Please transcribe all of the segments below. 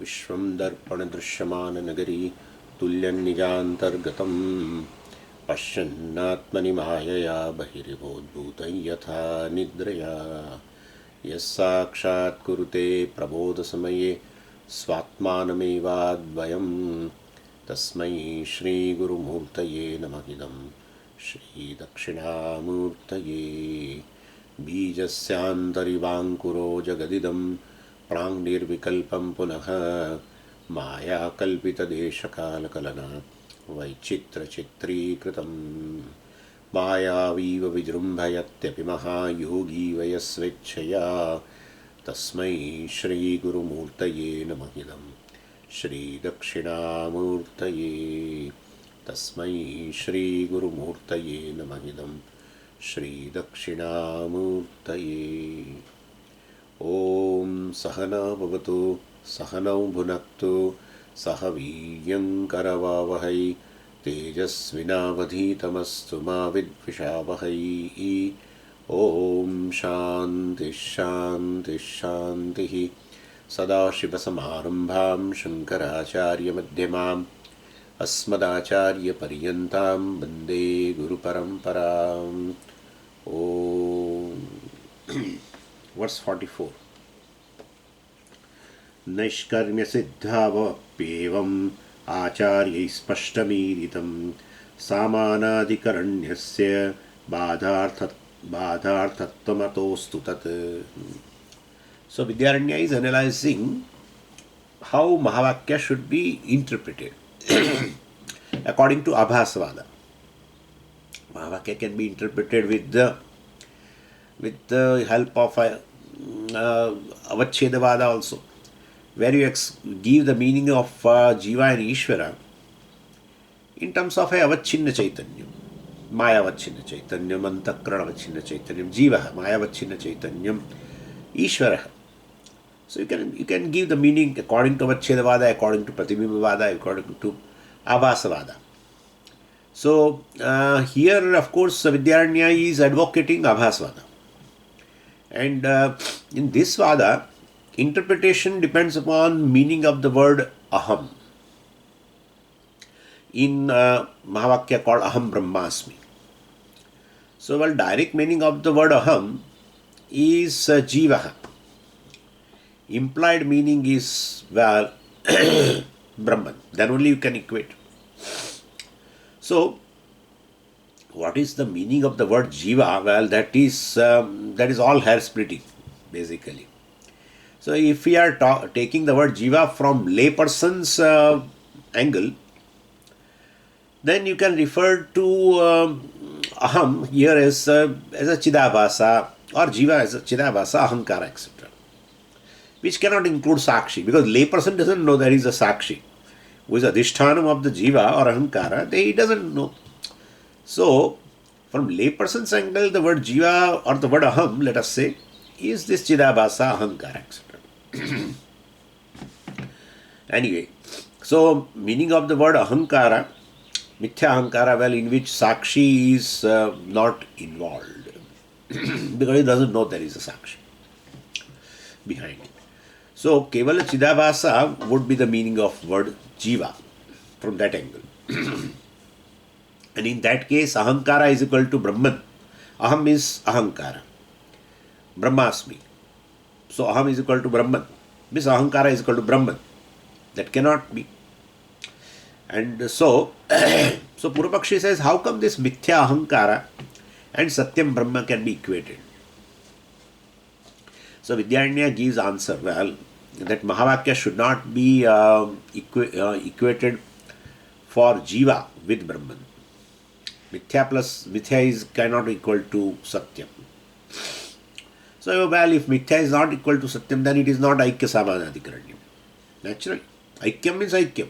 विश्वं दर्पणदृश्यमाननगरी तुल्यन्निजान्तर्गतं पश्यन्नात्मनि मायया बहिरिवोद्भूतं यथा निद्रया यस्साक्षात् कुरुते प्रबोधसमये स्वात्मानमेवाद्वयं तस्मै श्रीगुरुमूर्तये नमः इदं श्रीदक्षिणामूर्तये बीजस्यान्तरिवाङ्कुरो जगदिदं प्राङ्निर्विकल्पं पुनः मायाकल्पितदेशकालकलनात् वैचित्रचित्रीकृतं मायावीव विजृम्भयत्यपि महायोगी वयस्वेच्छया तस्मै श्रीगुरुमूर्तये नमः इदं श्रीदक्षिणामूर्तये तस्मै श्रीगुरुमूर्तये नमः इदं श्रीदक्षिणामूर्तये। ॐ सहना भवतु सहनौ भुनक्तु सह वीर्यङ्करवावहै तेजस्विनावधीतमस्तु मा विद्विषावहै। ॐ शान्तिः शान्तिः शान्तिः। सदाशिवसमारम्भां शङ्कराचार्यमध्यमाम् अस्मदाचार्यपर्यन्तां वन्दे गुरुपरम्पराम्। ॐ Verse 44. नैष्कर्म्यसिद्धावप्येवम् आचार्यैः स्पष्टमीरितं सामानाधिकरण्यस्य बाधार्थत्वमतोऽस्तु तत्. So Vidyaranya is analyzing how Mahavakya should be interpreted according to Abhasavada. Mahavakya can be interpreted with the help of Avachedavada also, where you give the meaning of Jiva and Ishvara in terms of a Avachinna Chaitanyam, Maya Avachinna Chaitanyam, Antakrana Avachinna Chaitanyam, Jiva, Maya Avachinna Chaitanyam, Ishvara. So you can give the meaning according to Avachedavada, according to Pratibhimbavada, according to Abhasavada. So here of course Vidyaranya is advocating Abhasavada. And in this Vada, interpretation depends upon meaning of the word Aham. In Mahavakya called Aham Brahmasmi. So while direct meaning of the word Aham is Jivaha. Implied meaning is, well, Brahman. Then only you can equate. So what is the meaning of the word Jiva? Well, that is all hair splitting, basically. So if we are taking the word Jiva from layperson's angle, then you can refer to Aham here as a Chidabhasa, or Jiva as a Chidabhasa, Ahankara, etc. Which cannot include Sakshi, because layperson doesn't know there is a Sakshi, who is Adhishthanam of the Jiva or Ahankara, he doesn't know. So, from layperson's angle, the word Jiva or the word Aham, let us say, is this Chidabhasa, Ahankara, etc. Anyway, so meaning of the word Ahankara, Mithya Ahankara, well, in which Sakshi is not involved because he doesn't know there is a Sakshi behind it. So, Kevala Chidabhasa would be the meaning of word Jiva from that angle. And in that case, Ahankara is equal to Brahman. Aham is Ahankara. Brahmasmi. So Aham is equal to Brahman. Means Ahankara is equal to Brahman. That cannot be. And so Purvapakshi says, how come this Mithya Ahankara and Satyam Brahma can be equated? So Vidyaranya gives answer, well, that Mahavakya should not be equated for Jiva with Brahman. Mithya is cannot equal to Satyam. So, well, if Mithya is not equal to Satyam, then it is not Aikya Samanadhikaranyam. Naturally. Aikyam means Aikyam.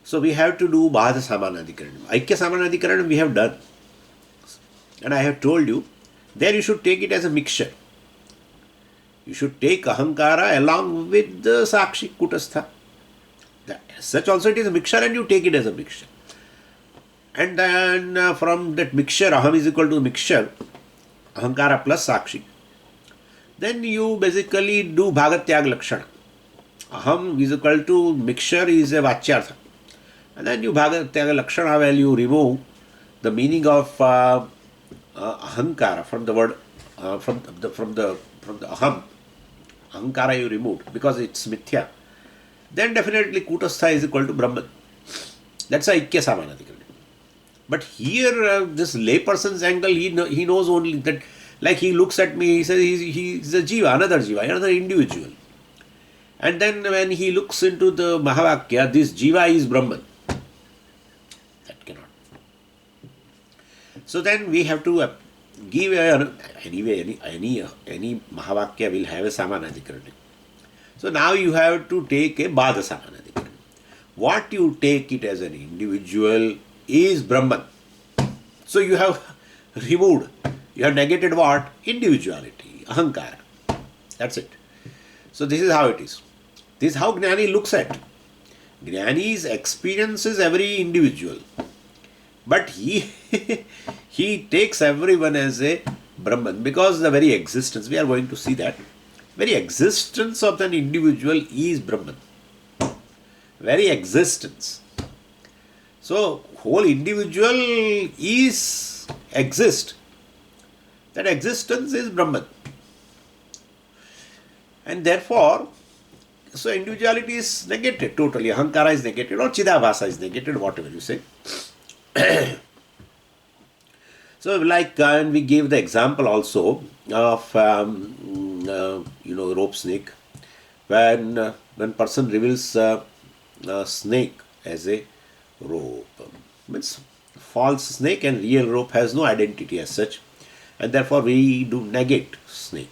So, we have to do Bhada Samanadhikaranyam. Aikya Samanadhikaranyam we have done. And I have told you, there you should take it as a mixture. You should take Ahankara along with the Sakshi Kutastha. As such also it is a mixture and you take it as a mixture. And then from that mixture, Aham is equal to mixture, Ahankara plus Sakshi. Then you basically do Bhagatyag Lakshana. Aham is equal to mixture is a vachyartha. And then you bhaga lakshana value remove the meaning of ahankara from the word from the aham. Ahankara you removed because it's mithya. Then definitely kutastha is equal to Brahman. That's a Ikya Samanadikana. But here, this layperson's angle, he knows only that, like he looks at me, he says he's a jiva, another individual. And then when he looks into the Mahavakya, this jiva is Brahman. That cannot. So then we have to give anyway, any Mahavakya will have a Samanadikana. So now you have to take a Bada Samanadikana. What you take it as an individual is Brahman. So you have removed, you have negated what? Individuality, ahankara. That's it. So this is how it is. This is how Jnani looks at. Jnani experiences every individual. But he he takes everyone as a Brahman because the very existence, we are going to see that, very existence of an individual is Brahman. Very existence. So whole individual exist. That existence is Brahman. And therefore, so individuality is negated totally. Ahankara is negated or Chidabhasa is negated, whatever you say. So like we gave the example also of rope snake. When person reveals snake as a rope, means false snake and real rope has no identity as such, and therefore we do negate snake.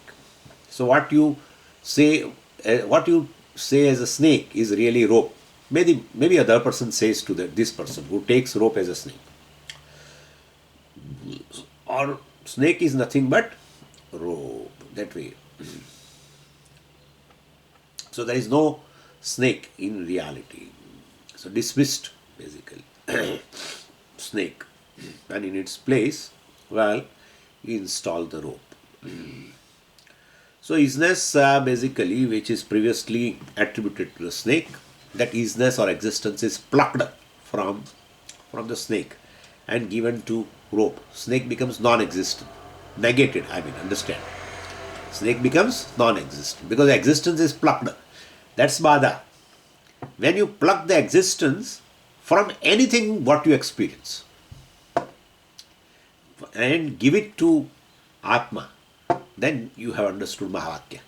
So what you say as a snake is really rope. Maybe other person says to this person who takes rope as a snake, or snake is nothing but rope, that way. So there is no snake in reality. So dismissed basically snake, and in its place, well, you install the rope. So isness basically, which is previously attributed to the snake, that isness or existence is plucked from the snake and given to rope. Snake becomes non-existent, negated, understand. Snake becomes non-existent because existence is plucked. That's Bada. When you pluck the existence from anything what you experience and give it to Atma, then you have understood Mahavakya.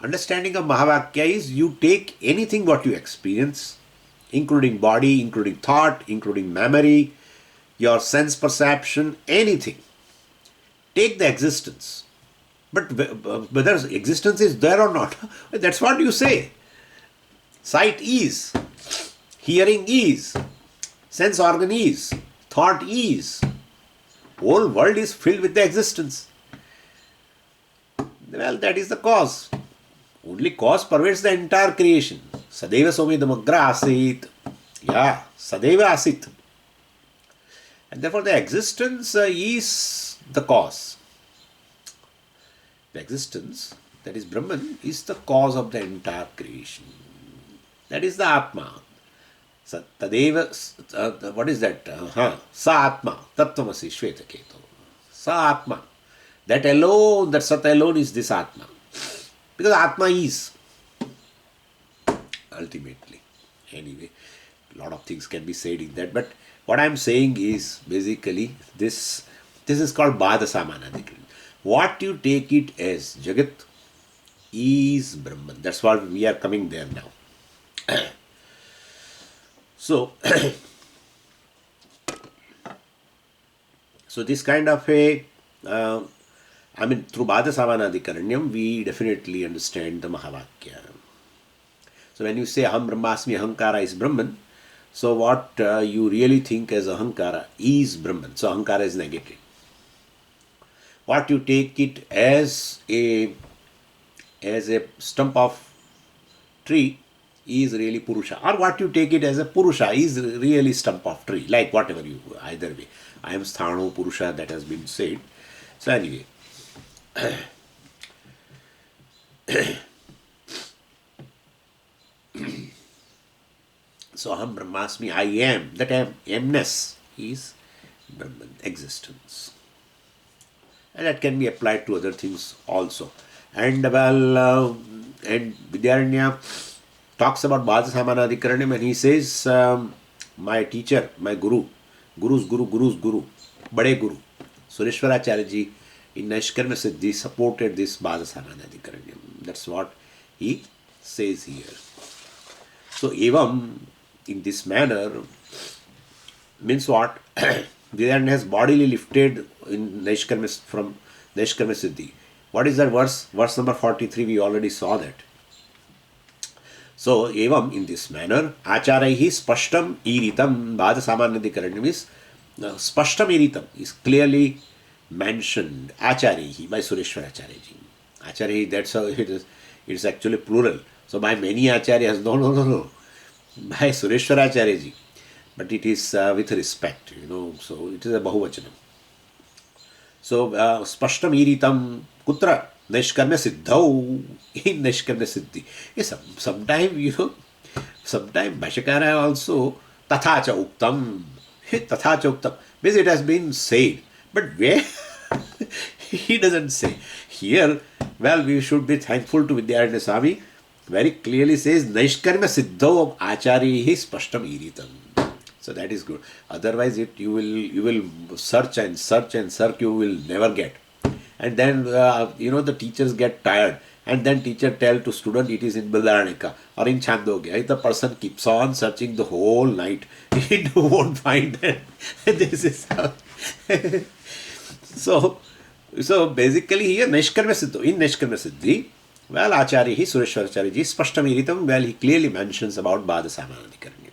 Understanding of Mahavakya is you take anything what you experience, including body, including thought, including memory, your sense perception, anything. Take the existence. But whether existence is there or not, that's what you say. Sight is, hearing is, sense organ is, thought is. Whole world is filled with the existence. Well, that is the cause. Only cause pervades the entire creation. Sadeva somidamagra asit. Yeah, Sadeva asit. And therefore the existence is the cause. The existence, that is Brahman, is the cause of the entire creation. That is the Atma. Tadeva, what is that? Sa Atma, Tattvamasi Shvetaketu. Sa Atma. That alone, that Sat alone is this Atma. Because Atma is, ultimately. Anyway, a lot of things can be said in that. But what I am saying is, basically, this is called Bada Samanadikana. What you take it as Jagat is Brahman. That's what we are coming there now. So, so this kind of a, through Bada Samanadikaranyam, we definitely understand the Mahavakya. So when you say Aham Brahmasmi, Ahankara is Brahman, so what you really think as Ahankara is Brahman. So Ahankara is negated. What you take it as a stump of tree is really Purusha. Or what you take it as a Purusha is really stump of tree. Like whatever you, either way. I am Sthano Purusha, that has been said. So anyway. So Aham Brahmasmi, I am. That amness is Brahman, existence. And that can be applied to other things also. And Vidyaranya talks about Bhaja Samanadhikaranam, and he says, my teacher, my guru's guru, Bade Guru, Sureshwaracharya ji in Naishkarma Siddhi supported this Bhaja Samanadhikaranam. That's what he says here. So, evam, in this manner, means what? Vidyaranya has bodily lifted in Naishkarma from Naishkarma Siddhi. What is that verse? Verse number 43, we already saw that. So, evam, in this manner, acharaihi spashtam iritam, Bhaja Samanadhikaranam is spashtam iritam, is clearly mentioned, acharaihi, by Sureshwaracharya. Acharaihi, that's how it is. It's actually plural. So, by many acharyas, no. By Sureshwaracharya. But it is with respect, so it is a bahuvachanam. So, spashtam iritam kutra Naishkarmya siddhau, in Naishkarmya siddhi. Yes, sometimes, sometimes Bhashakara also tathacha uktam, tathacha uktam, means it has been said. But where? He doesn't say. Here, well, we should be thankful to Vidyaranya Swami. Very clearly says, Naishkarmya siddhau acharya spashtam iritam. So that is good. Otherwise, you will search and search, you will never get. And then, the teachers get tired. And then teacher tell to student it is in Bridaranika or in Chandogya. If the person keeps on searching the whole night, he won't find it. This is how. So basically here, Naishkarmya Siddhi, in Naishkarmya Siddhi, well, Acharya, Sureshwaracharya ji, Spashtamiritam, well, he clearly mentions about Bhaja Samanadhikaranam.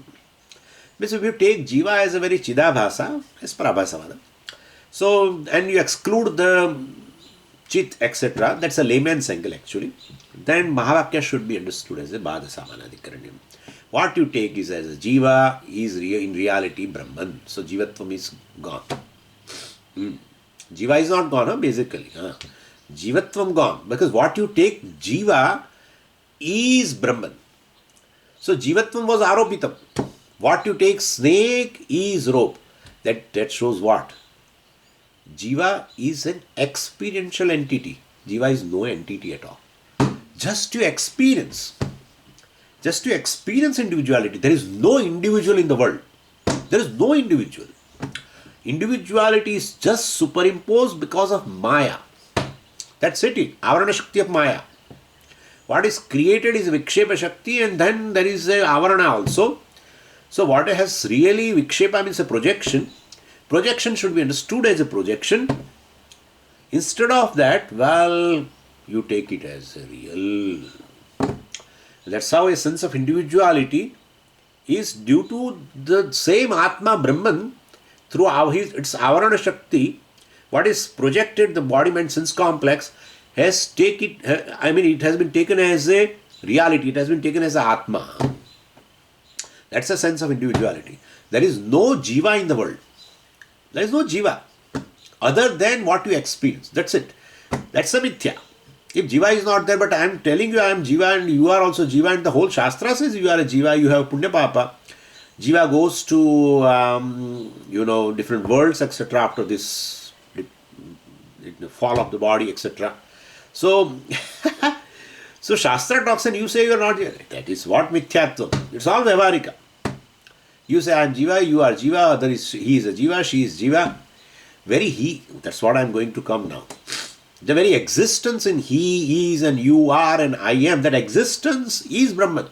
Means if you take Jiva as a very Chidabhasa, as Prabhasavada, so, and you exclude the Chit, etc., that's a layman's angle actually, then Mahavakya should be understood as a Bhaja Samanadhikaranam. What you take is as a Jiva is in reality Brahman. So, Jivatvam is gone. Jiva is not gone, basically. Jivatvam gone. Because what you take, Jiva is Brahman. So, Jivatvam was Aropitam. What you take, snake is rope. That shows what? Jiva is an experiential entity. Jiva is no entity at all. Just to experience individuality. There is no individual in the world. There is no individual. Individuality is just superimposed because of Maya. That's it. Avarana Shakti of Maya. What is created is Vikshepa Shakti, and then there is a Avarana also. So what has really Vikshepa means a projection. Projection should be understood as a projection. Instead of that, well, you take it as a real. That's how a sense of individuality is due to the same Atma Brahman through its Avarana Shakti. What is projected, the body mind sense complex, it has been taken as a reality, it has been taken as a Atma. That's a sense of individuality. There is no Jiva in the world. There is no Jiva other than what you experience. That's it. That's a mithya. If Jiva is not there, but I am telling you I am Jiva and you are also Jiva, and the whole Shastra says you are a Jiva, you have Punya Papa. Jiva goes to, different worlds, etc. after this the fall of the body, etc. So, so Shastra talks and you say you are not here. That is what mithyatva. It's all Vyavarika. You say I am Jiva, you are Jiva, he is a Jiva, she is Jiva. That's what I am going to come now. The very existence in he is and you are and I am, that existence is Brahman.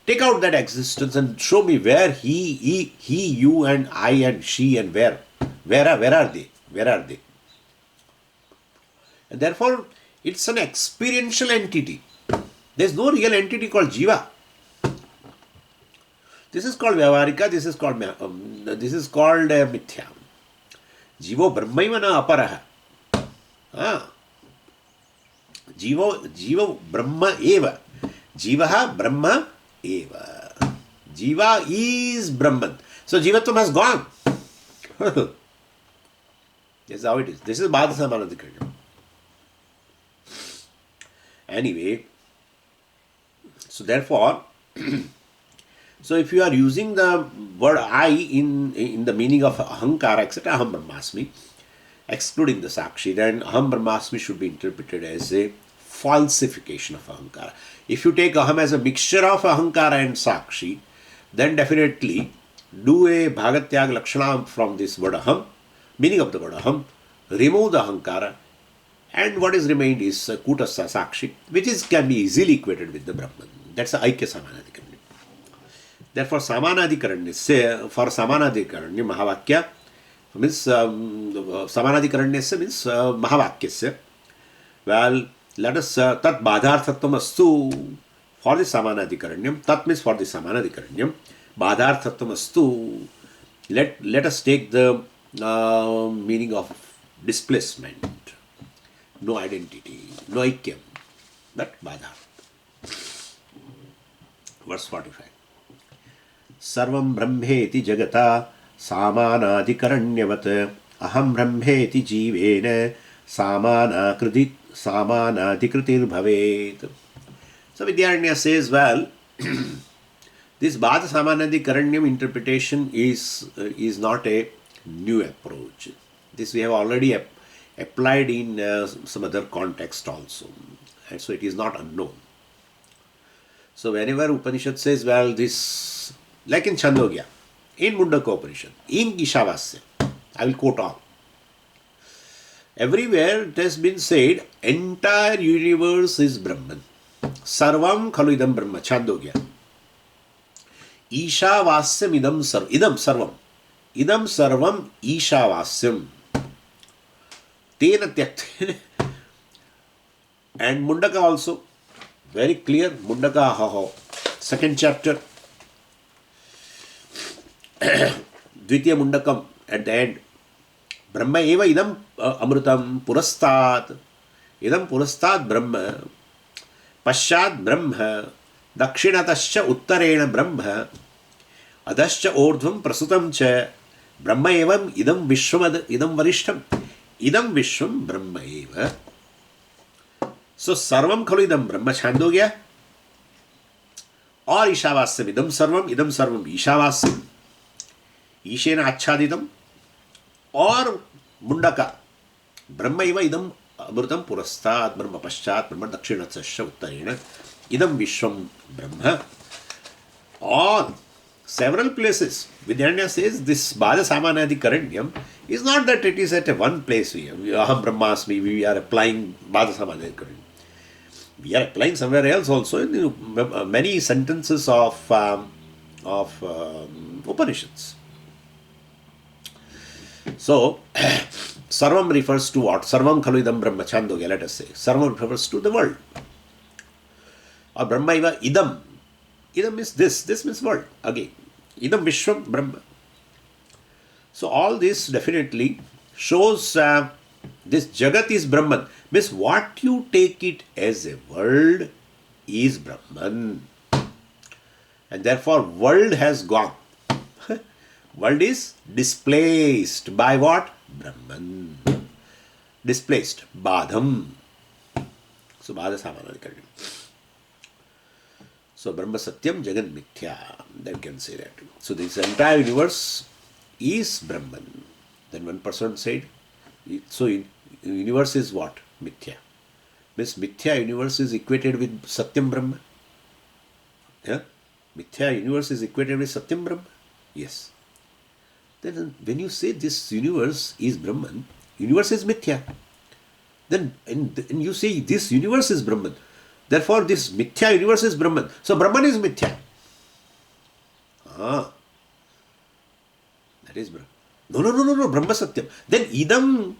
Take out that existence and show me where he, you and I and she and where. Where are they? Where are they? And therefore, it's an experiential entity. There is no real entity called Jiva. This is called Vyavarika, this is called Mithya. Jivo Brahmaivana Aparaha. Jivo Brahma Eva. Jivaha Brahma Eva. Jiva is Brahman. So Jivatvam has gone. That's how it is. This is Bhaja Samanadhikaranam. Anyway, so therefore, So if you are using the word I in the meaning of ahankara, etc., aham brahmasmi, excluding the sakshi, then aham brahmasmi should be interpreted as a falsification of ahankara. If you take aham as a mixture of ahankara and sakshi, then definitely do a bhagatyag lakshana from this word aham, meaning of the word aham, remove the ahankara, and what is remained is kutastha sakshi, which is can be easily equated with the Brahman. That's the aikya samanadhikaranya. Therefore, samanadhikaranya, for samanadhikaranya, mahavakya means samanadhikaranya means mahavakyasya. Well, let us tat badharthatvam astu for the samanadhikaranyam. Tat means for the samanadhikaranyam. Badharthatvam astu. Let us take the meaning of displacement. No identity, no aikyam. That badhartha. Verse 45. Sarvam brahmeti jagata samanadhikaranyavata aham brahmeti jivena samanadhikritir bhavet. So Vidyaranya says, well, this Bhada Samanadhikaranyam interpretation is not a new approach. This we have already applied in some other context also. And so it is not unknown. So whenever Upanishad says, well, this, like in Chandogya, in Mundaka Upanishad, in Ishavasya, I will quote all. Everywhere it has been said, entire universe is Brahman. Sarvam khalu idam Brahma, Chandogya. Ishavasyam idam sarvam. Idam sarvam Ishavasyam. Tena tyaktena. And Mundaka also, very clear, Mundaka Ahaho, second chapter, Dvitiya Mundakam, at the end, Brahma eva idam amrutam purastat, idam purastat Brahma, pashat Brahma, dakshinatascha uttarena Brahma, adascha ordhvam prasutam cha, Brahma evam idam vishwam idam varishtam, idam vishwam Brahma eva. So, sarvam khalu idam Brahma Chandogya or Ishavasyam idam sarvam Ishavasyam Ishena achadidam or Mundaka Brahma eva idam amrutam purastat Brahma paschat Brahma dakshinatasya uttarena idam vishwam Brahma. Or several places Vidyaranya says this Bhada Samanadhikaranyam is not that it is at a one place. Aham Brahmasmi, we are applying Bhada Samanadhikaranyam. We are applying somewhere else also in many sentences of Upanishads. So, Sarvam refers to what? Sarvam khalu idam Brahma Chandogya, let us say. Sarvam refers to the world. Or Brahma eva idam. Idam means this. This means world. Again, idam Vishwam Brahma. So, all this definitely shows this Jagat is Brahman. Means what you take it as a world is Brahman. And therefore, world has gone. World is displaced by what? Brahman. Displaced. Badham. So, Bhada Samanadhikaranyam. So, Brahma Satyam Jagat Mithya. That can say that. So, this entire universe is Brahman. Then one person said, so universe is what? Mithya. Means Mithya universe is equated with Satyam Brahma. Yeah? Mithya universe is equated with Satyam Brahma. Yes. Then when you say this universe is Brahman, universe is Mithya. Then and you say this universe is Brahman. Therefore this Mithya universe is Brahman. So Brahman is Mithya. That is Brahman. No, Brahma Satyam. Then idam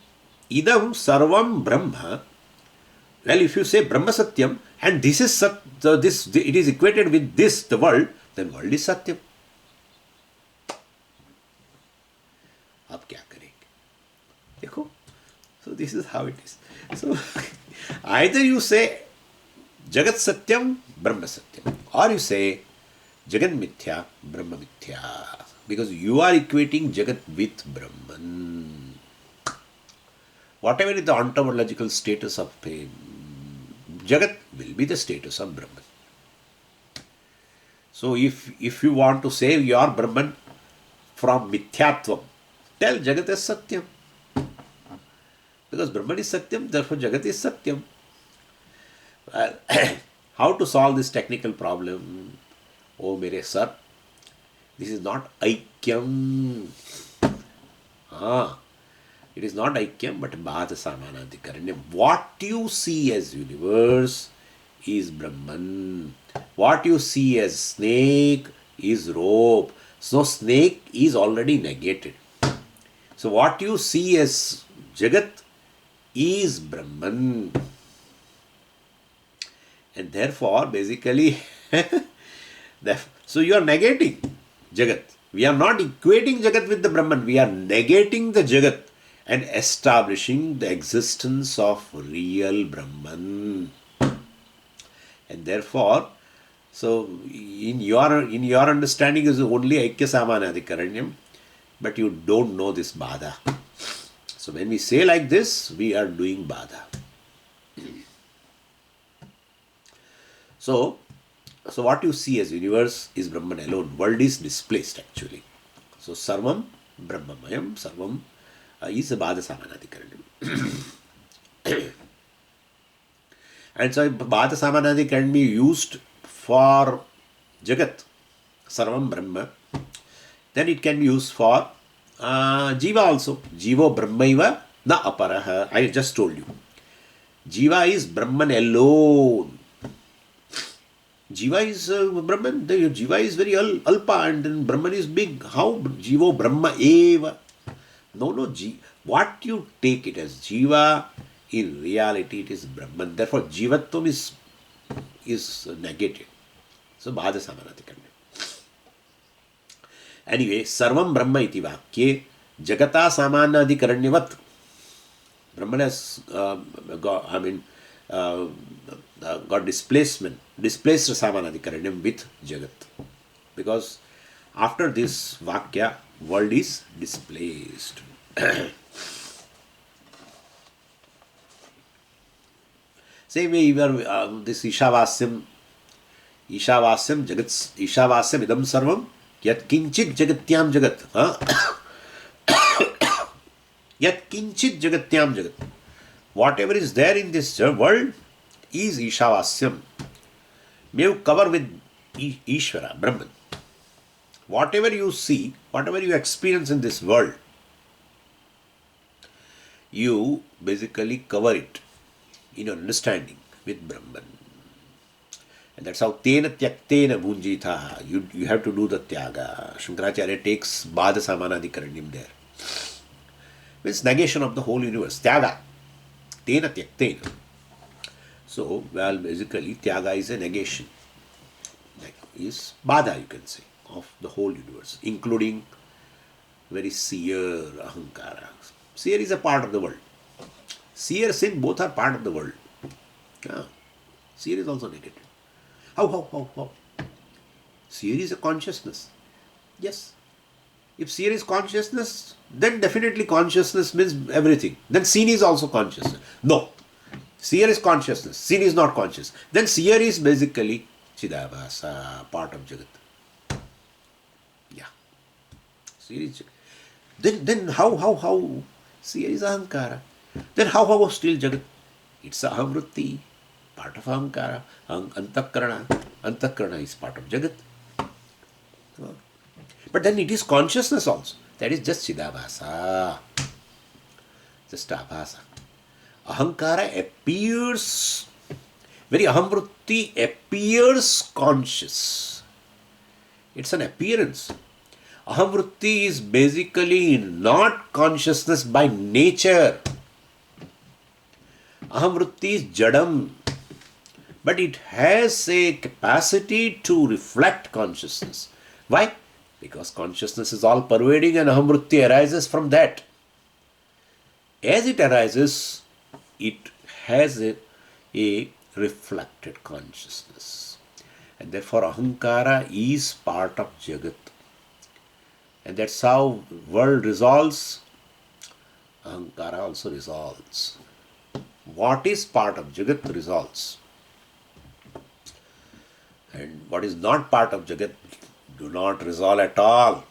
sarvam Brahma. Well, if you say Brahma Satyam and this is this it is equated with this, the world, then world is Satyam. अब क्या करेंगे? देखो. So this is how it is. So either you say Jagat Satyam, Brahma Satyam, or you say Jagat Mithya, Brahma Mithya, because you are equating Jagat with Brahman. Whatever is the ontological status of Jagat will be the status of Brahman. So if you want to save your Brahman from mithyatvam, tell Jagat is Satyam. Because Brahman is Satyam, therefore Jagat is Satyam. Well, how to solve this technical problem? Oh, mere sir, this is not Aikyam. Ah, it is not Aikyam, but Bhata Samanadhikaranyam. What you see as universe is Brahman. What you see as snake is rope. So snake is already negated. So what you see as Jagat is Brahman. And therefore, basically, so you are negating Jagat. We are not equating Jagat with the Brahman. We are negating the Jagat and establishing the existence of real Brahman. And therefore, so in your understanding is only Aikya Samanadhikaranyam, but you don't know this Bada. So when we say like this, we are doing Bada. So what you see as universe is Brahman alone. World is displaced actually. So Sarvam Brahmamayam, Sarvam is a Bada Samanadhikaranyam. And so Bhata Samanadi can be used for Jagat, Sarvam Brahma. Then it can be used for Jiva also. Jivo Brahmaiva na aparaha. I just told you. Jiva is Brahman alone. Jiva is Brahman. Jiva is very alpa and then Brahman is big. How? Jivo Brahma eva. No. What you take it as Jiva, in reality it is Brahman. Therefore Jivatvam is negated. So Bhada Samanadhikaranyam. Anyway, Sarvam Brahma iti vakye Jagata Samanadhikaranyavat. Brahman has got displaced Samanadhikaranyam with Jagat. Because after this Vakya, world is displaced. Same way, this Ishavasyam Jagat, Ishavasyam idam sarvam, yat kinchit jagatyam jagat. Yat kinchit jagatyam jagat. Whatever is there in this world is Ishavasyam. May you cover with Ishvara, Brahman. Whatever you see, whatever you experience in this world, you basically cover it in your understanding with Brahman. And that's how Tena Tyaktena Bhunjitha. You have to do the Tyaga. Shankaracharya takes Bhada Samanadhikaranyam there. Means negation of the whole universe. Tyaga. Tena Tyaktena. So, well, basically, Tyaga is a negation. Like, is Bhada, you can say, of the whole universe, including very seer, Ahankara. Seer is a part of the world. Seer, sin, both are part of the world. Yeah. Seer is also negated. How? Seer is a consciousness. Yes. If seer is consciousness, then definitely consciousness means everything. Then sin is also consciousness. No. Seer is consciousness. Sin is not conscious. Then seer is basically Chidabhasa, part of Jagat. Yeah. Seer is Jagat. Then how? Seer is Ahankara. Then how still Jagat? It's Ahamvritti, part of Ahankara. Antakarana. Antakarana is part of Jagat. But then it is consciousness also. That is just Chidabhasa. Just Abhasa. Ahankara appears, very Ahamvritti appears conscious. It's an appearance. Ahamvritti is basically not consciousness by nature. Ahamvritti is Jadam. But it has a capacity to reflect consciousness. Why? Because consciousness is all pervading and Ahamvritti arises from that. As it arises, it has a reflected consciousness. And therefore Ahankara is part of Jagat. And that's how world resolves. Ahankara also resolves. What is part of Jagat resolves. And what is not part of Jagat do not resolve at all.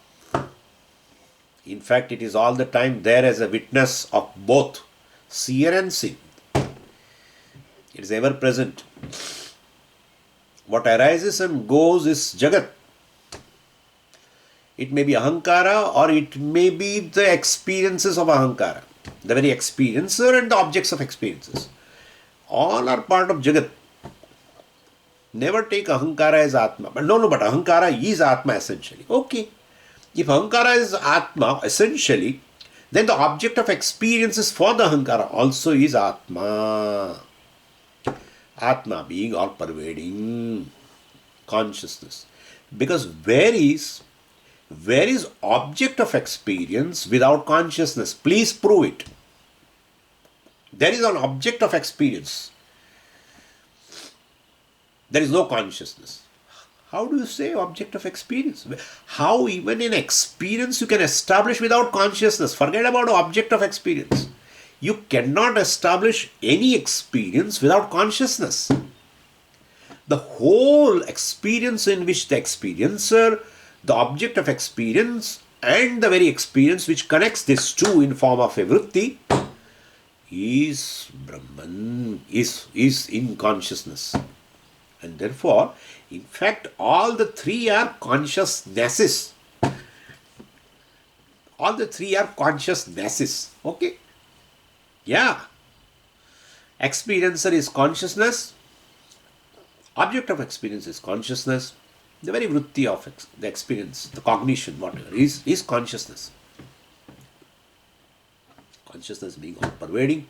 In fact, it is all the time there as a witness of both seer and sin. It is ever present. What arises and goes is Jagat. It may be Ahankara or it may be the experiences of Ahankara. The very experiencer and the objects of experiences. All are part of Jagat. Never take Ahankara as Atma. But but Ahankara is Atma essentially. Okay. If Ahankara is Atma essentially, then the object of experiences for the Ahankara also is Atma. Atma being all pervading consciousness. Because where is object of experience without consciousness? Please prove it. There is an object of experience. There is no consciousness. How do you say object of experience? How even in experience you can establish without consciousness? Forget about object of experience. You cannot establish any experience without consciousness. The whole experience in which the experiencer, the object of experience, and the very experience which connects these two in form of a vritti is Brahman, is in consciousness. And therefore, in fact, all the three are consciousnesses. All the three are consciousnesses. Okay? Yeah. Experiencer is consciousness. Object of experience is consciousness. The very vritti of the experience, the cognition, whatever, is consciousness. Consciousness being all pervading.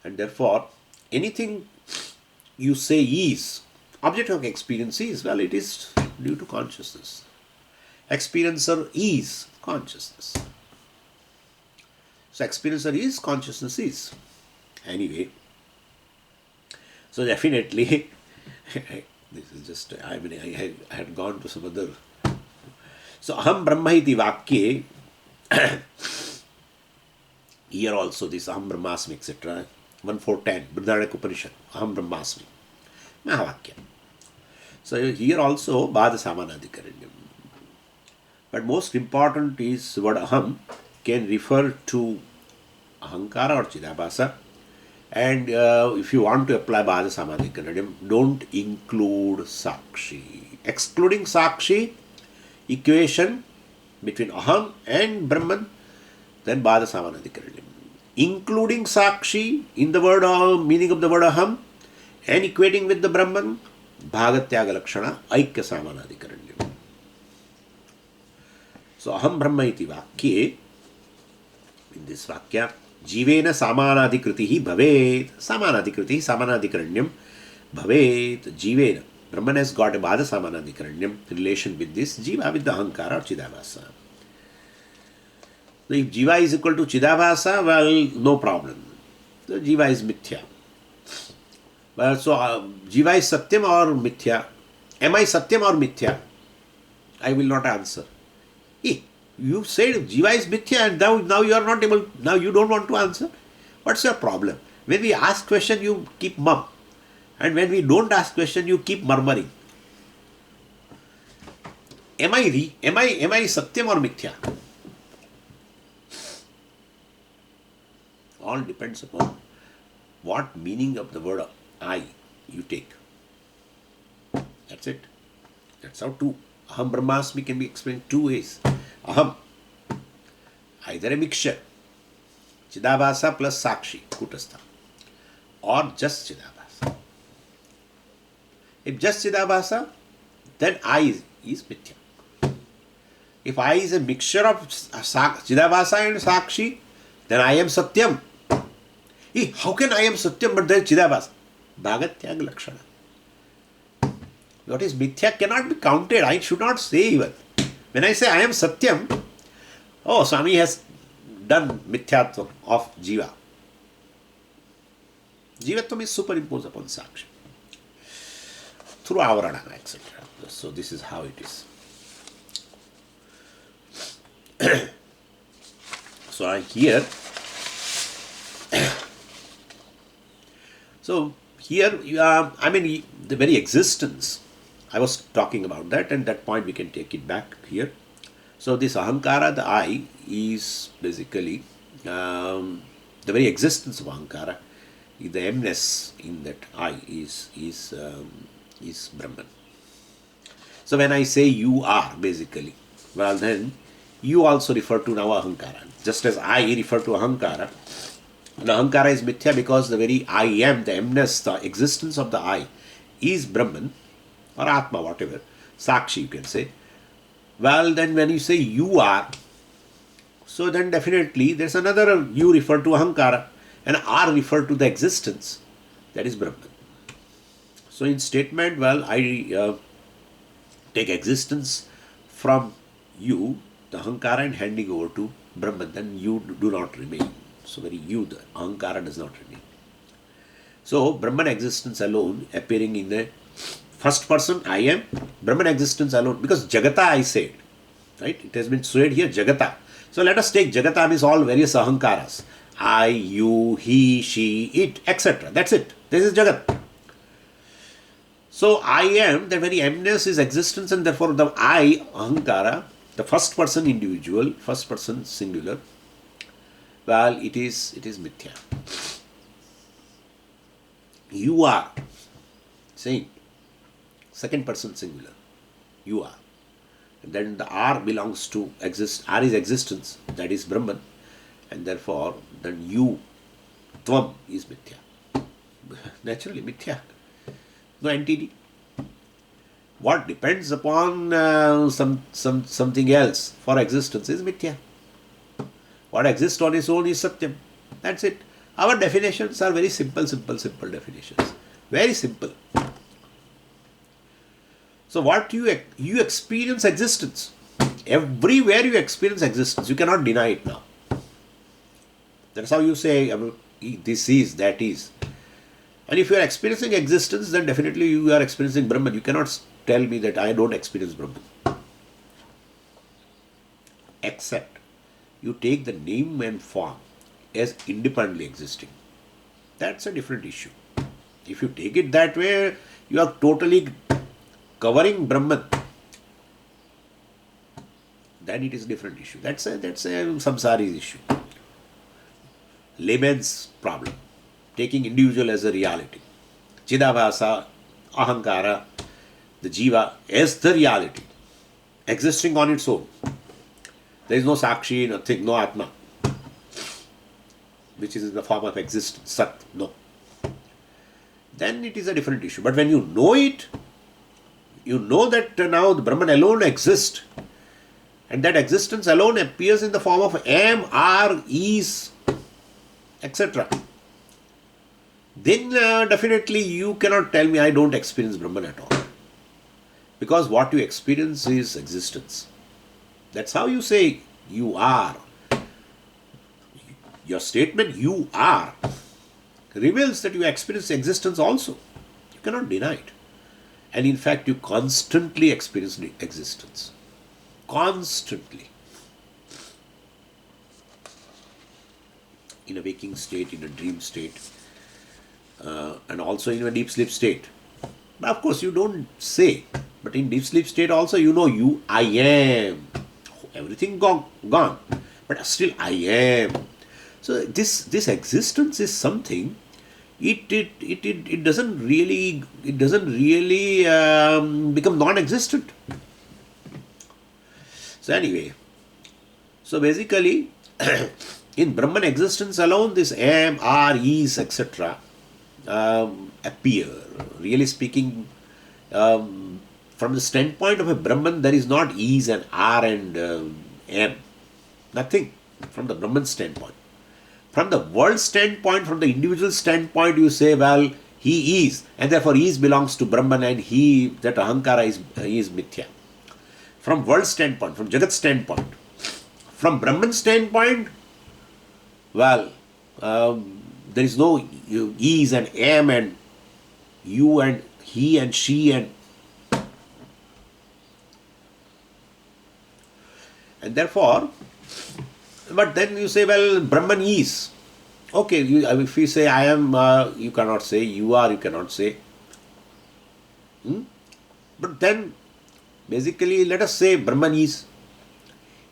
And therefore, anything you say is, object of experience is, well, it is due to consciousness. Experiencer is consciousness. So experiencer is, consciousness is. Anyway, so definitely, this is just, I had gone to some other. So aham brahma iti vakye, here also this aham brahmasmi, etc. 1410, Brihadaranyaka Upanishad, aham brahmasmi, Mahavakya. So here also Bhada Samanadikaranyam. But most important is word aham can refer to Ahankara or Chidabhasa. And if you want to apply Bhada Samanadikaranyam, don't include Sakshi. Excluding Sakshi, equation between aham and Brahman, then Bhada Samanadikaranyam. Including Sakshi in the word meaning of the word aham and equating with the Brahman, Bhagatyaga Lakshana, Aikya Samanadikaranyam. So aham Brahma iti vakye, in this vakya, Jivena Samanadikritihi bhavet, Samanadikritihi Samanadikaranyam bhavet, Jivena. Brahman has got a Bhada Samanadikaranyam relation with this Jiva, with the Ahankara or Chidabhasa. So if Jiva is equal to Chidabhasa, well, no problem. So Jiva is Mithya. Well, so Jiva is Satyam or Mithya? Am I Satyam or Mithya? I will not answer. Hey, you said Jiva is Mithya and now you are not able, now you don't want to answer. What's your problem? When we ask question, you keep mum. And when we don't ask question, you keep murmuring. Am I Satyam or Mithya? All depends upon what meaning of the word I you take. That's it. That's how two. Aham Brahmasmi can be explained two ways. Aham, either a mixture, Chidabhasa plus Sakshi, Kutastha, or just Chidabhasa. If just Chidabhasa, then I is Mithya. If I is a mixture of Chidabhasa and Sakshi, then I am Satyam. How can I am Satyam but there is Chidabhasa? Bhagatyaga Lakshana. What is Mithya cannot be counted. I should not say even. When I say I am Satyam, oh, Swami has done Mithyatvam of Jiva. Jivatvam is superimposed upon Sakshi through Avarana, etc. So this is how it is. So here, so here, the very existence I was talking about that, and that point we can take it back here. So this ahankara, the I, is basically the very existence of ahankara, the emness in that I is Brahman. So when I say you are, basically, well then you also refer to now ahankara. Just as I refer to ahankara, and ahankara is mithya because the very I am, the emness, the existence of the I is Brahman or Atma, whatever, Sakshi you can say. Well, then when you say you are, so then definitely there's another you refer to ahankara and R refer to the existence, that is Brahman. So in statement, well, I take existence from you, the ahankara, and handing over to Brahman, then you do not remain. So very you, the ahankara does not remain. So Brahman existence alone appearing in the first person, I am, Brahman existence alone, because Jagata I said, right? It has been said here, Jagata. So let us take Jagata means all various ahankaras. I, you, he, she, it, etc. That's it. This is Jagat. So I am, the very emness is existence, and therefore the I, ahankara, the first person individual, first person singular, well, it is mithya. You are, saying, second person singular, you are. And then the R belongs to exist, R is existence, that is Brahman, and therefore then you, Tvam, is mithya. Naturally, mithya. No entity. What depends upon something else for existence is mithya. What exists on its own is satyam. That's it. Our definitions are very simple definitions. Very simple. So what you experience existence. Everywhere you experience existence. You cannot deny it now. That's how you say this is, that is. And if you are experiencing existence, then definitely you are experiencing Brahman. You cannot tell me that I don't experience Brahman. Except you take the name and form as independently existing. That's a different issue. If you take it that way, you are totally covering Brahman. Then it is a different issue. That's a samsari's issue. Layman's problem. Taking individual as a reality. Chidabhasa, ahankara, the jiva as the reality. Existing on its own. There is no sakshi, nothing, no atma, which is in the form of existence, sat, no. Then it is a different issue. But when you know it, you know that now the Brahman alone exists, and that existence alone appears in the form of am, are, is, etc. Then definitely you cannot tell me I don't experience Brahman at all. Because what you experience is existence. That's how you say you are. Your statement you are reveals that you experience existence also. You cannot deny it. And in fact, you constantly experience existence. Constantly. In a waking state, in a dream state, and also in a deep sleep state. But of course, you don't say. But in deep sleep state also, you know you, I am. Everything gone. But still I am. So this existence is something. It doesn't really become non-existent. So anyway, so basically, in Brahman existence alone, this am, are, is, etc. Appear. Really speaking, from the standpoint of a Brahman, there is not is and are and am. Nothing from the Brahman standpoint. From the world standpoint, from the individual standpoint, you say, well, he is, and therefore is belongs to Brahman, and he, that ahankara is mithya. From world standpoint, from Jagat standpoint. From Brahman standpoint, well, there is no is and am and you and he and she and therefore, but then you say, well, Brahman is. Okay, if you say I am, you cannot say, you are, you cannot say. But then, basically, let us say Brahman is.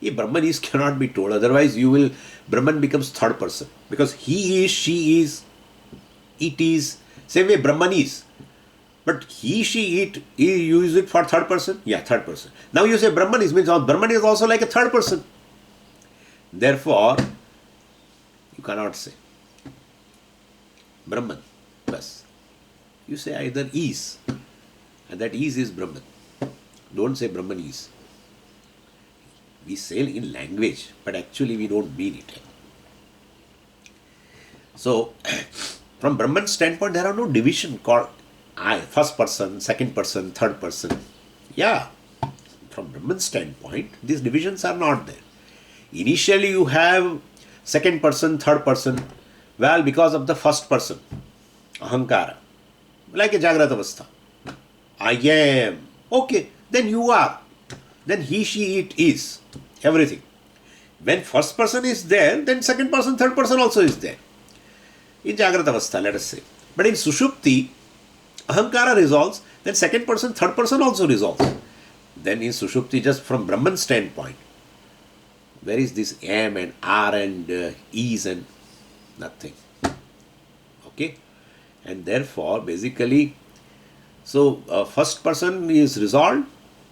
If Brahman is cannot be told, otherwise you will, Brahman becomes third person. Because he is, she is, it is. Same way Brahman is. But he, she, it, you use it for third person? Yeah, third person. Now you say Brahman is, means Brahman is also like a third person. Therefore, you cannot say Brahman plus. You say either is, and that is Brahman. Don't say Brahman is. We say in language, but actually we don't mean it. So, from Brahman's standpoint, there are no division called I, first person, second person, third person. Yeah, from Brahman's standpoint, these divisions are not there. Initially, you have second person, third person. Well, because of the first person, ahankara, like a Jagrata Avastha. I am. Okay, then you are. Then he, she, it is. Everything. When first person is there, then second person, third person also is there. In Jagrata Avastha, let us say. But in Sushupti, ahankara resolves, then second person, third person also resolves. Then in Sushupti, just from Brahman's standpoint, where is this am and are and is and nothing? Okay? And therefore, basically, so first person is resolved,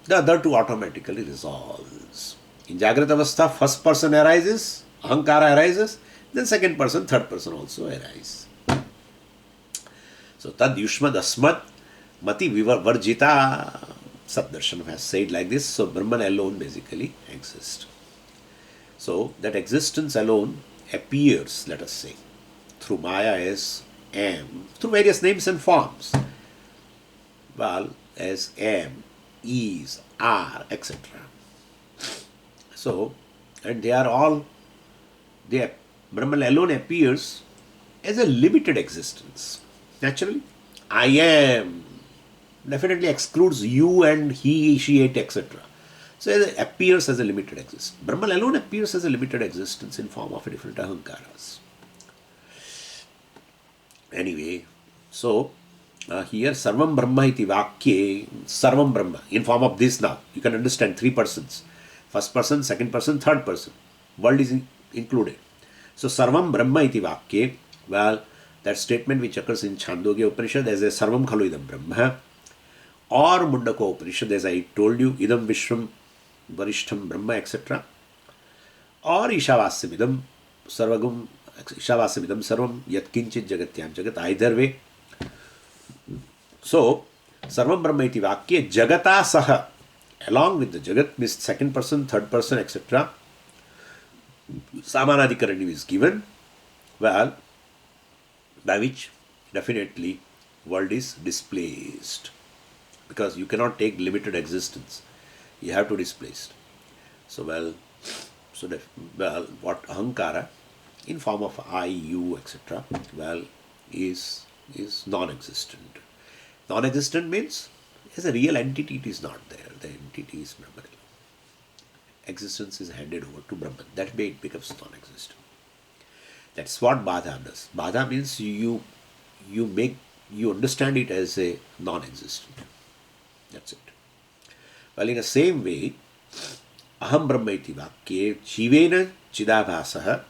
the other two automatically resolves. In Jagrata Avastha, first person arises, ahankara arises, then second person, third person also arises. So, tad yushmad asmad mati varjita, Saddarshan has said like this. So, Brahman alone basically exists. So, that existence alone appears, let us say, through Maya as am, through various names and forms. Well, as am, is, are, etc. So, and they are all, Brahman alone appears as a limited existence. Naturally, I am definitely excludes you and he, she, it, etc. So it appears as a limited existence. Brahman alone appears as a limited existence in form of different ahankaras. Anyway, so here Sarvam Brahma iti vakye, Sarvam Brahma, in form of this now. You can understand three persons. First person, second person, third person. World is included. So Sarvam Brahma iti vakye, well, that statement which occurs in Chandogya Upanishad as a Sarvam Khalu Idam Brahma, or Mundaka Upanishad as I told you, Idam Vishram Varishtham Brahma, etc. Or Ishavasya Idam Sarvagam, Ishavasya Idam Sarvam Yat Kinchit Jagatyam Jagat, either way. So, Sarvam Brahma iti Vakya Jagata Saha, along with the Jagat, means second person, third person, etc. Samanadhikaranam is given, well, by which definitely world is displaced. Because you cannot take limited existence. You have to displace. So, well, what ahankara, in form of I, you, etc., well, is non-existent. Non-existent means, as a real entity, it is not there. The entity is Brahman. Existence is handed over to Brahman. That way it becomes non-existent. That's what Badha does. Badha means you understand it as a non-existent. That's it. Well, in the same way, Aham Brahma iti vakye jivena chidabhasaha.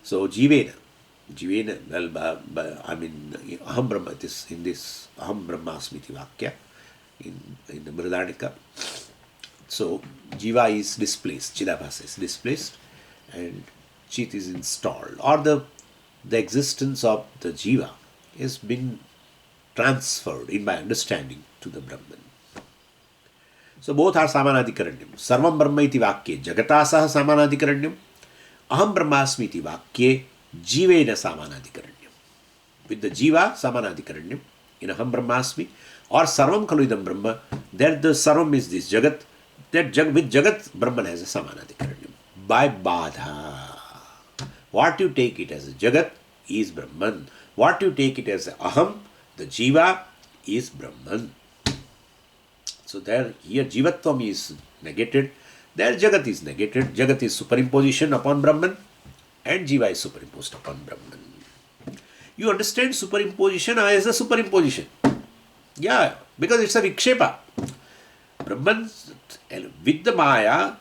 So, jivena, well, I mean, Aham Brahma, in this Aham Brahmasmi iti vakya, in the Brihadaranyaka. So, jiva is displaced, chidabhasa is displaced, and chit is installed, or the existence of the jiva has been transferred in my understanding to the Brahman. So both are Samanadhikaranyam. Sarvam Brahma iti vakye Jagata saha Samanadhikaranyam. Aham Brahmasmi iti vakye Jivena Samanadhikaranyam. With the Jiva Samanadhikaranyam in Aham Brahmasmi, or Sarvam Khalu Idam Brahma, there the Sarvam is this Jagat, that with Jagat Brahman has a Samanadhikaranyam. By Badha. What you take it as a Jagat is Brahman. What you take it as a Aham, the Jiva, is Brahman. So there, here Jivatvam is negated, there Jagat is negated. Jagat is superimposition upon Brahman, and Jiva is superimposed upon Brahman. You understand superimposition as a superimposition. Yeah, because it's a Vikshepa. Brahman, with the Maya,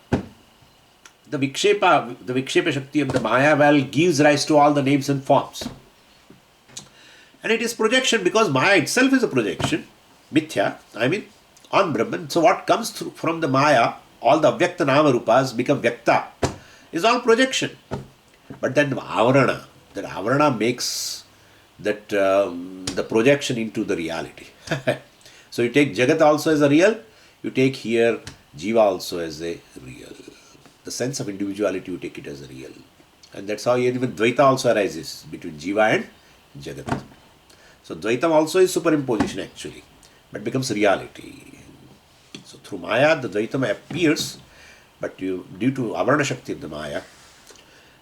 the Vikshepa Shakti of the Maya well gives rise to all the names and forms. And it is projection because Maya itself is a projection, Mithya, I mean, on Brahman. So what comes through from the Maya, all the Avyakta Nama Rupas become Vyakta, is all projection. But then that Avarana makes that the projection into the reality. So you take Jagat also as a real, you take here Jiva also as a real. The sense of individuality, you take it as a real. And that's how even Dvaita also arises between Jiva and Jagat. So Dvaitam also is superimposition actually, but becomes reality. So through Maya, the Dvaitam appears, but due to Avarana Shakti of the Maya,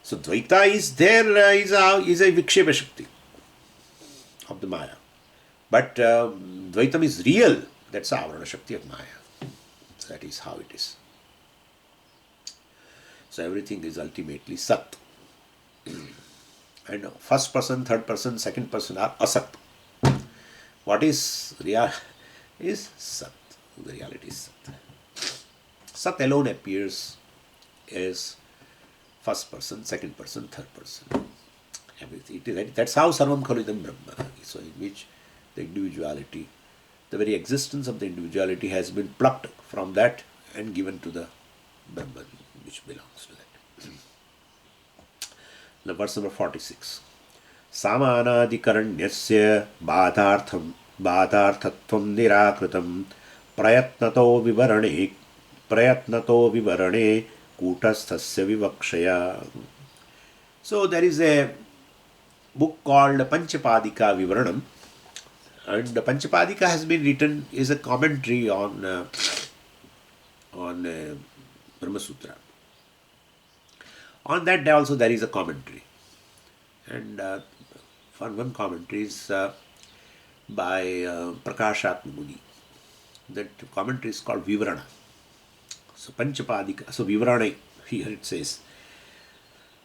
so Dvaita is there, is a Vikshepa Shakti of the Maya. But Dvaitam is real, that's the Avarana Shakti of Maya. So that is how it is. So everything is ultimately Sat. And first person, third person, second person are Asat. What is real is Sat. The reality is Sat. Sat alone appears as first person, second person, third person. Everything. That's how Sarvam Khalidam Brahma. So in which the individuality, the very existence of the individuality has been plucked from that and given to the Brahman, which belongs to that. Now verse number 46. Samanadikaranyasya bādhārthatvam nirakritam prayatnato vivarane kūtasthasya vivakshaya. So there is a book called Panchapadika Vivaranam, and the Panchapadika has been written is a commentary on Brahma Sutra. On that day also there is a commentary, and for one commentary is by Prakashatma Muni. That commentary is called Vivarana. So Panchapadika, so Vivarana here it says.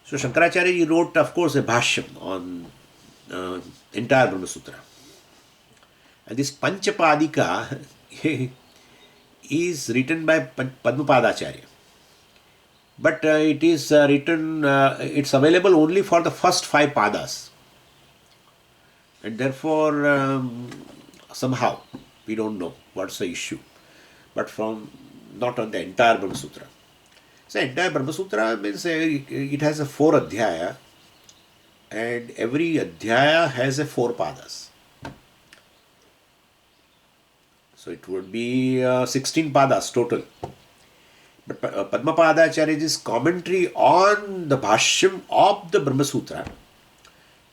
So Shankaracharya wrote, of course, a bhashyam on entire Brahma Sutra. And this Panchapadika is written by Padmapadacharya. But it is written, it's available only for the first 5 padas. And therefore, somehow, we don't know what's the issue. But from, not on the entire Brahma Sutra. So entire Brahma Sutra means it has a 4 adhyaya, and every adhyaya has a 4 padas. So it would be 16 padas total. But Padmapadacharya's commentary on the bhashyam of the Brahma Sutra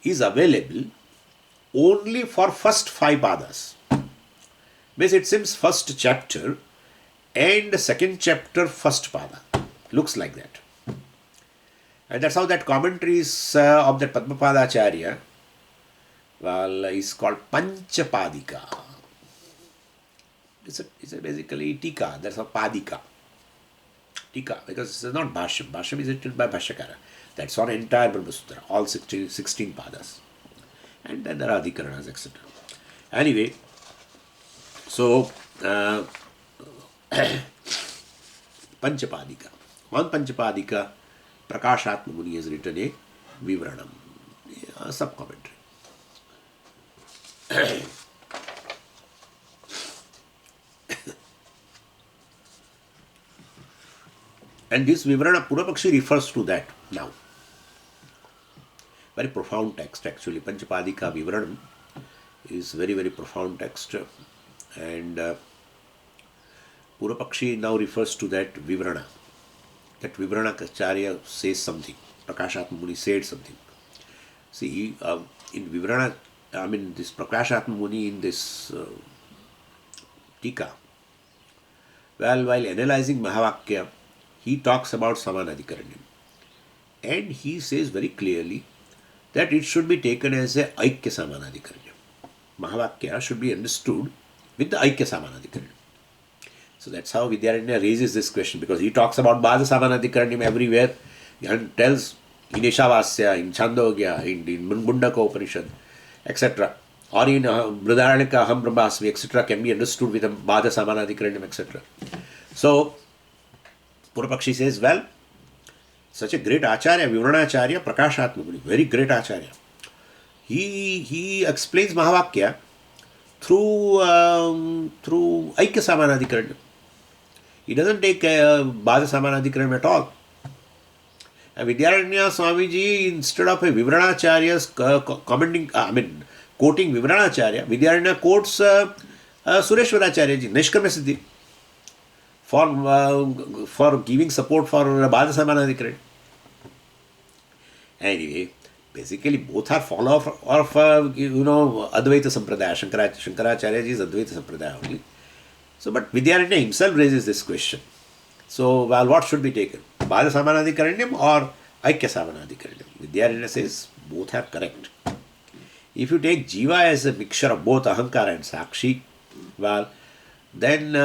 is available only for first 5 padas. Means it seems first chapter and second chapter first pada. Looks like that. And that's how that commentary is of that Padmapadacharya is called Panchapadika. It's a basically Tika, that's a Padika. Tika, because it's not Bhashyam. Bhashyam is written by Bhashyakara. That's on entire Brahma Sutra, all 16 padas. And then there are Adhikaranas, etc. Anyway, so Panchapadika. On Panchapadika, Prakashatma Muni has written a Vivaranam, a sub-commentary. And this Vivarana Purapakshi refers to that now. Very profound text actually. Panchapadika Vivaranam is very, very profound text. And Purapakshi now refers to that Vivarana. That Vivarana Acharya says something. Prakashatma Muni said something. See, in Vivarana, this Prakashatma Muni in this Tika, while analyzing Mahavakya, he talks about Samanadikaranyam. And he says very clearly that it should be taken as a Aikya Samanadikaranyam. Mahavakya should be understood with the Aikya Samanadikaranyam. So that's how Vidyaranya raises this question, because he talks about Bhāza Samanadikaranyam everywhere and tells in Ishavasya, in Chandogya, in Mundaka Upanishad, etc. or in Brihadaranyaka, Aham Brahmasmi, etc., can be understood with a Bada Samanadhikaranyam, etc. So, Purapakshi says, well, such a great Acharya, Vivaranacharya, Prakashatma Muni, very great Acharya. He explains Mahavakya through Aikya Samanadhikaranyam. He doesn't take Bada Samanadhikaranyam at all. And Vidyaranya Swamiji, instead of a Vivaranacharya's quoting Vivaranacharya, Vidyaranya quotes Sureshwaracharya ji, Nishkarma Siddhi, for giving support for Bada Samanadhikaranyam. Anyway, basically both are follow of Advaita Sampradaya. Shankaracharya ji is Advaita Sampradaya only. So, but Vidyaranya himself raises this question. So, well, what should be taken? Bada Samanadhikaranyam or Aikya Samanadhikaranyam? Vidyaranya says both are correct. If you take Jiva as a mixture of both Ahankara and Sakshi, well, then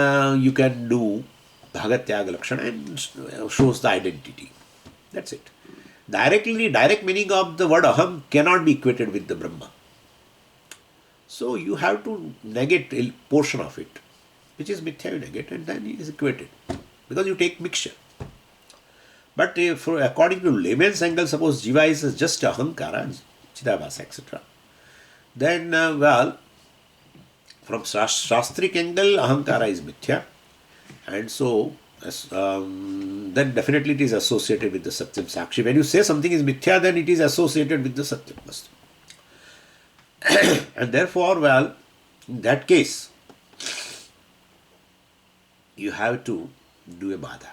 you can do Bhagatyaga Lakshana and shows the identity. That's it. Direct meaning of the word Aham cannot be equated with the Brahma. So you have to negate a portion of it, which is mithya, you negate, and then it is equated. Because you take mixture. But if, according to layman's angle, suppose Jiva is just Ahankara, Chidabhasa, etc., then, from Shastric angle, Ahankara is mithya, and so then definitely it is associated with the Satyam Sakshi. When you say something is mithya, then it is associated with the Satyam Vastu. And therefore, in that case, you have to do a Bada.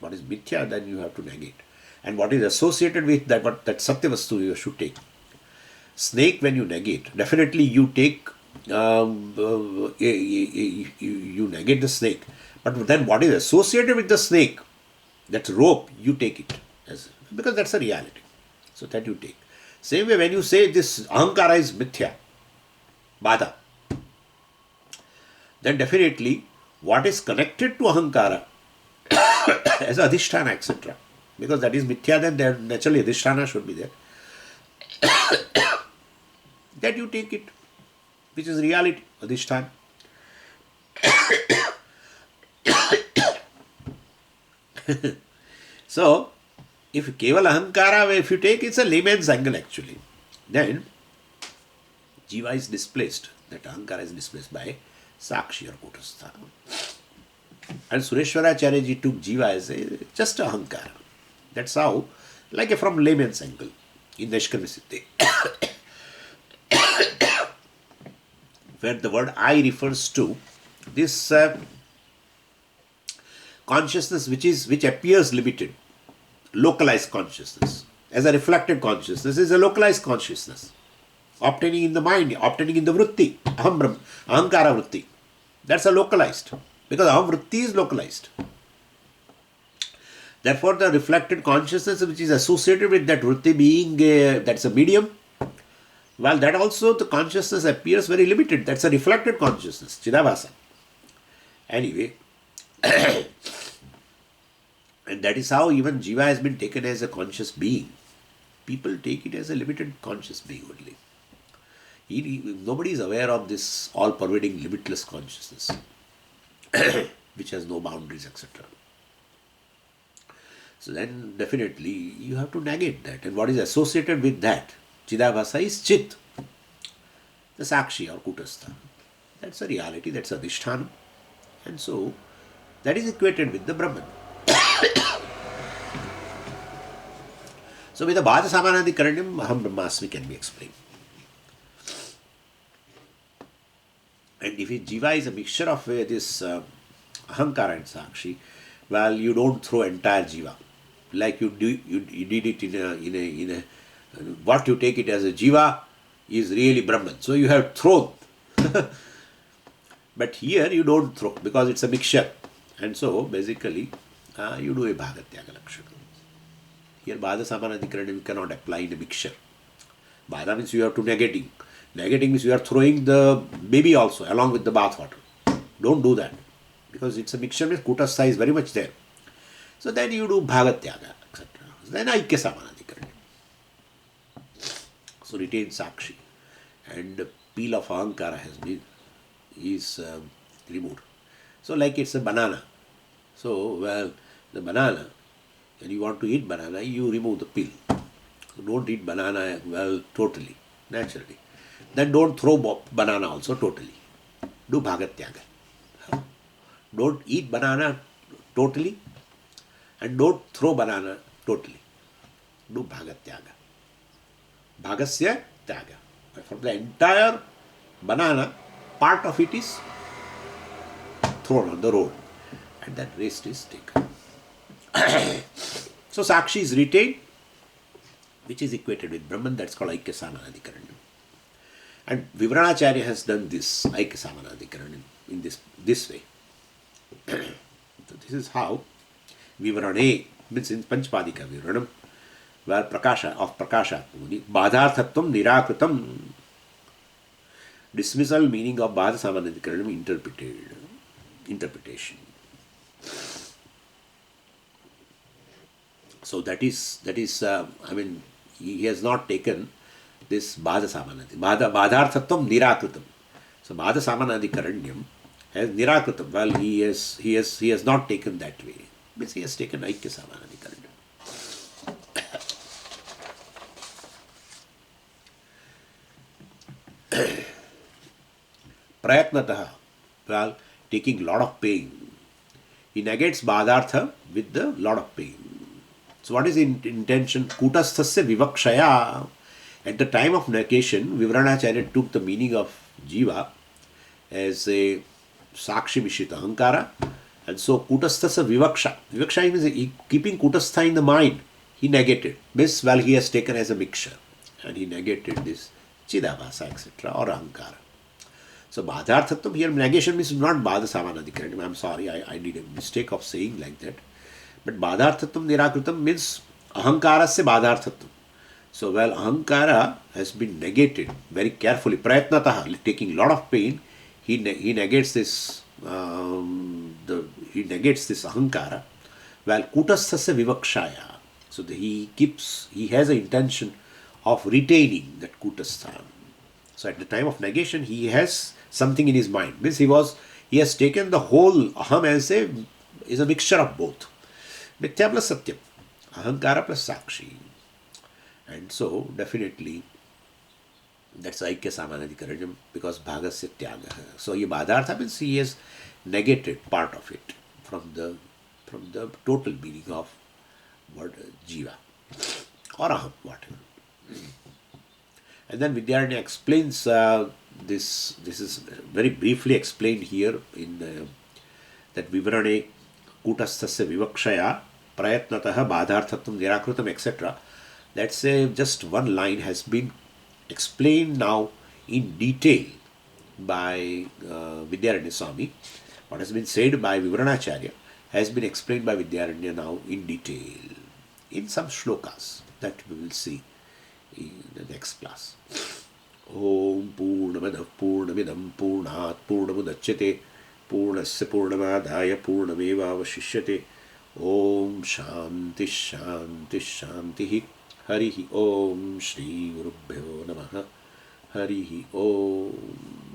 What is mithya, then you have to negate. And what is associated with that, that Satya Vastu you should take. Snake, when you negate, definitely you take, you negate the snake. But then what is associated with the snake, that's rope, you take it, because that's a reality. So that you take. Same way when you say this Ahankara is mithya, Bada, then definitely what is connected to Ahankara as Adhisthana, etc. Because that is mithya, then there naturally Adhisthana should be there. That you take it, which is reality, Adhisthana. So, if Keval Ahankara, if you take, it's a layman's angle actually. Then, Jiva is displaced, that Ahankara is displaced by Sakshi or Kutastha. And Sureshwaracharya ji took Jiva as just Ahankara. That's how, like from layman's angle, in Nishkarma Siddhi. Where the word I refers to this consciousness which appears limited, localized consciousness. As a reflected consciousness is a localized consciousness, obtaining in the mind, obtaining in the vritti, ahankara vritti. That's a localized, because aham vritti is localized. Therefore, the reflected consciousness which is associated with that vritti being that's a medium, well, that also the consciousness appears very limited. That's a reflected consciousness, Chidabhasa. Anyway, and that is how even Jiva has been taken as a conscious being. People take it as a limited conscious being only. Nobody is aware of this all-pervading, limitless consciousness, which has no boundaries, etc. So then definitely you have to negate that. And what is associated with that, Chidabhasa, is Chit, the Sakshi or Kutastha. That's a reality, that's a Adhisthana. And so that is equated with the Brahman. So with the Bhada Samanadhikaranyam, Aham Brahmasmi can be explained. And if Jiva is a mixture of this Ahankara and Sakshi, well, you don't throw entire Jiva. Like you did it in a what you take it as a Jiva is really Brahman. So you have thrown. But here you don't throw because it's a mixture. And so basically you do a Bhagatyaga Lakshana. Here Bhada Samanadhikaranyam you cannot apply in a mixture. Bhada means you have to negating. Negating means you are throwing the baby also along with the bath water. Don't do that. Because it's a mixture means Kutastha is very much there. So then you do Bhagatyaga, etc. Then Aikya Samanadhikaranyam. So retain Sakshi. And peel of ahankara has been is removed. So like it's a banana. So well, the banana, when you want to eat banana, you remove the peel. So don't eat banana well totally, naturally. Then don't throw banana also totally. Do bhagatyaga. Don't eat banana totally and don't throw banana totally. Do bhagatyaga. Bhagasya tyaga. From the entire banana, part of it is thrown on the road and that rest is taken. So Sakshi is retained, which is equated with Brahman, that's called Aikya Samanadhikaranam. And Vivranacharya has done this Aikya Samanadhikaranam in this way. So this is how Vivrane means in Panchpadika Vivranam, where Prakasha of Prakasha Muni, Badharthatvam Nirakritam, dismissal meaning of Badha Samanadhikaranam interpretation. So that is I mean, he has not taken this Badha Samanadi. Badharthatvam Nirakritam. So Badha Samanadhikaranyam has Nirakritam. Well, he has not taken that way. Means he has taken Aikya Samanadhikaranyam. Prayatnataha, well, taking lot of pain. He negates Badhartha with the lot of pain. So what is the intention? Kutasthasya vivakshaya. At the time of negation, Vivranacharya took the meaning of jiva as a sakshi mishita ahankara, and so kutasthasya vivaksha. Vivaksha means keeping kutastha in the mind. He negated. This, well, he has taken as a mixture, and he negated this chidabhasa, etc. or ahankara. So badharthatvam here, negation means not badha samanadhikaranam. I'm sorry, I did a mistake of saying like that. But badharthatvam nirakritam means ahankarasya badharthatvam. So while ahankara has been negated very carefully, prayatnataha, taking lot of pain, he negates this he negates this ahankara, while kutasthasya vivakshaya. So he has an intention of retaining that kutastha. So at the time of negation, he has something in his mind. Means he has taken the whole aham as a mixture of both. Mithya plus satyam, ahankara plus sakshi. And so definitely that's Aikya Samanadhikaranam because bhagasya tyaga. So ye badhartha means he has negated part of it from the total meaning of word jiva or aham, whatever. And then Vidyaranya explains this is very briefly explained here in that Vivrane kutasthasya vivakshaya prayatnataha badharthatvam nirakritam, etc. That's just one line has been explained now in detail by Vidyaranya Swami. What has been said by Vivranacharya has been explained by Vidyaranya now in detail in some shlokas that we will see in the next class. Om Purnamadav Purnamidam Purnat Purnamudachyate Purnasya Purnamadaya Purnameva Vashishyate. Om Shanti Shanti Shanti. Harihi Om Shri Gurubhyo Namaha. Harihi Om.